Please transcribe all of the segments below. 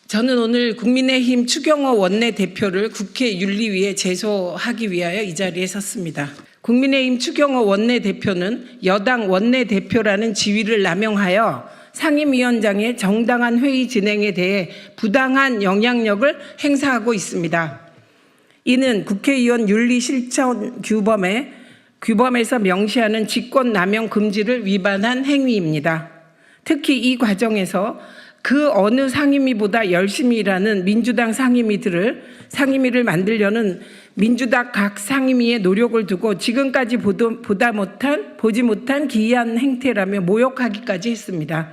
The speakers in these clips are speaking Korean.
저는 오늘 국민의힘 추경호 원내대표를 국회 윤리위에 제소하기 위하여 이 자리에 섰습니다. 국민의힘 추경호 원내대표는 여당 원내대표라는 지위를 남용하여 상임위원장의 정당한 회의 진행에 대해 부당한 영향력을 행사하고 있습니다. 이는 국회의원 윤리실천 규범에서 명시하는 직권남용 금지를 위반한 행위입니다. 특히 이 과정에서 그 어느 상임위보다 열심히 일하는 민주당 상임위를 만들려는 민주당 각 상임위의 노력을 두고 지금까지 보지 못한 기이한 행태라며 모욕하기까지 했습니다.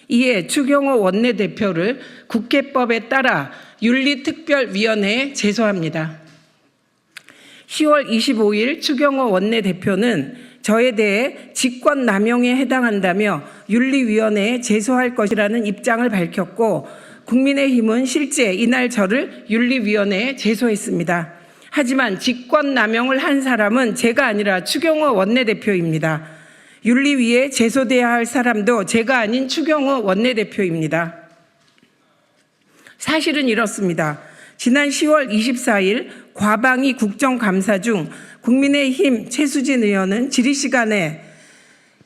이에 추경호 원내대표를 국회법에 따라 윤리특별위원회에 제소합니다. 10월 25일 추경호 원내대표는 저에 대해 직권남용에 해당한다며 윤리위원회에 제소할 것이라는 입장을 밝혔고, 국민의힘은 실제 이날 저를 윤리위원회에 제소했습니다. 하지만 직권남용을 한 사람은 제가 아니라 추경호 원내대표입니다. 윤리위에 제소돼야 할 사람도 제가 아닌 추경호 원내대표입니다. 사실은 이렇습니다. 지난 10월 24일 과방위 국정감사 중 국민의힘 최수진 의원은 질의 시간에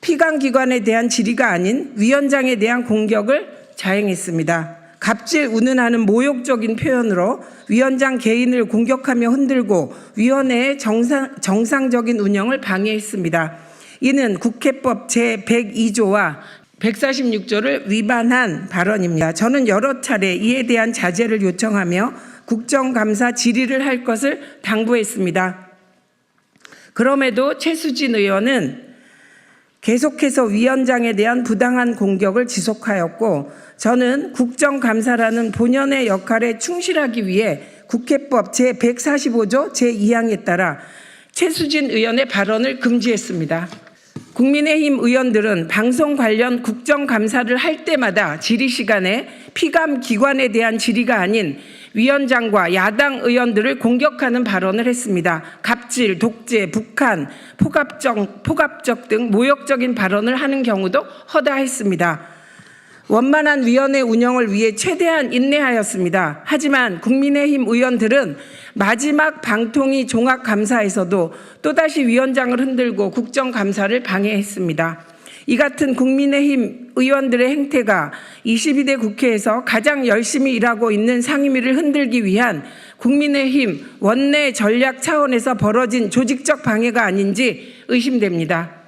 피감기관에 대한 질의가 아닌 위원장에 대한 공격을 자행했습니다. 갑질 운운하는 모욕적인 표현으로 위원장 개인을 공격하며 흔들고 위원회의 정상적인 운영을 방해했습니다. 이는 국회법 제102조와 146조를 위반한 발언입니다. 저는 여러 차례 이에 대한 자제를 요청하며 국정감사 질의를 할 것을 당부했습니다. 그럼에도 최수진 의원은 계속해서 위원장에 대한 부당한 공격을 지속하였고, 저는 국정감사라는 본연의 역할에 충실하기 위해 국회법 제145조 제2항에 따라 최수진 의원의 발언을 금지했습니다. 국민의힘 의원들은 방송 관련 국정감사를 할 때마다 질의 시간에 피감기관에 대한 질의가 아닌 위원장과 야당 의원들을 공격하는 발언을 했습니다. 갑질, 독재, 북한, 포갑적 등 모욕적인 발언을 하는 경우도 허다했습니다. 원만한 위원회 운영을 위해 최대한 인내하였습니다. 하지만 국민의힘 의원들은 마지막 방통위 종합감사에서도 또다시 위원장을 흔들고 국정감사를 방해했습니다. 이 같은 국민의힘 의원들의 행태가 22대 국회에서 가장 열심히 일하고 있는 상임위를 흔들기 위한 국민의힘 원내 전략 차원에서 벌어진 조직적 방해가 아닌지 의심됩니다.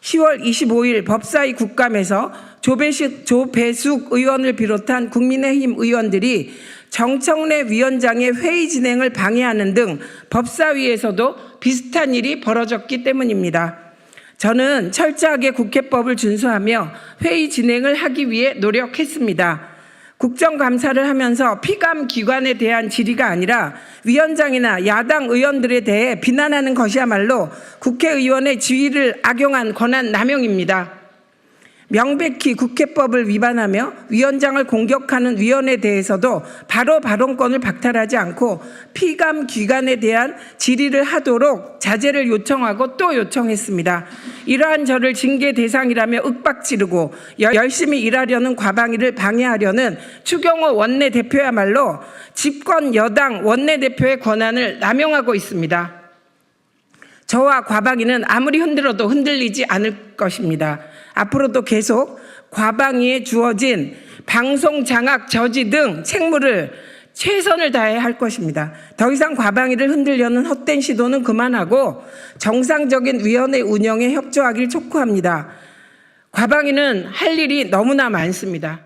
10월 25일 법사위 국감에서 조배숙 의원을 비롯한 국민의힘 의원들이 정청래 위원장의 회의 진행을 방해하는 등 법사위에서도 비슷한 일이 벌어졌기 때문입니다. 저는 철저하게 국회법을 준수하며 회의 진행을 하기 위해 노력했습니다. 국정감사를 하면서 피감기관에 대한 질의가 아니라 위원장이나 야당 의원들에 대해 비난하는 것이야말로 국회의원의 지위를 악용한 권한 남용입니다. 명백히 국회법을 위반하며 위원장을 공격하는 위원에 대해서도 바로 발언권을 박탈하지 않고 피감기관에 대한 질의를 하도록 자제를 요청하고 또 요청했습니다. 이러한 저를 징계 대상이라며 윽박지르고 열심히 일하려는 과방위를 방해하려는 추경호 원내대표야말로 집권 여당 원내대표의 권한을 남용하고 있습니다. 저와 과방위는 아무리 흔들어도 흔들리지 않을 것입니다. 앞으로도 계속 과방위에 주어진 방송 장악 저지 등 책무를 최선을 다해 할 것입니다. 더 이상 과방위를 흔들려는 헛된 시도는 그만하고 정상적인 위원회 운영에 협조하길 촉구합니다. 과방위는 할 일이 너무나 많습니다.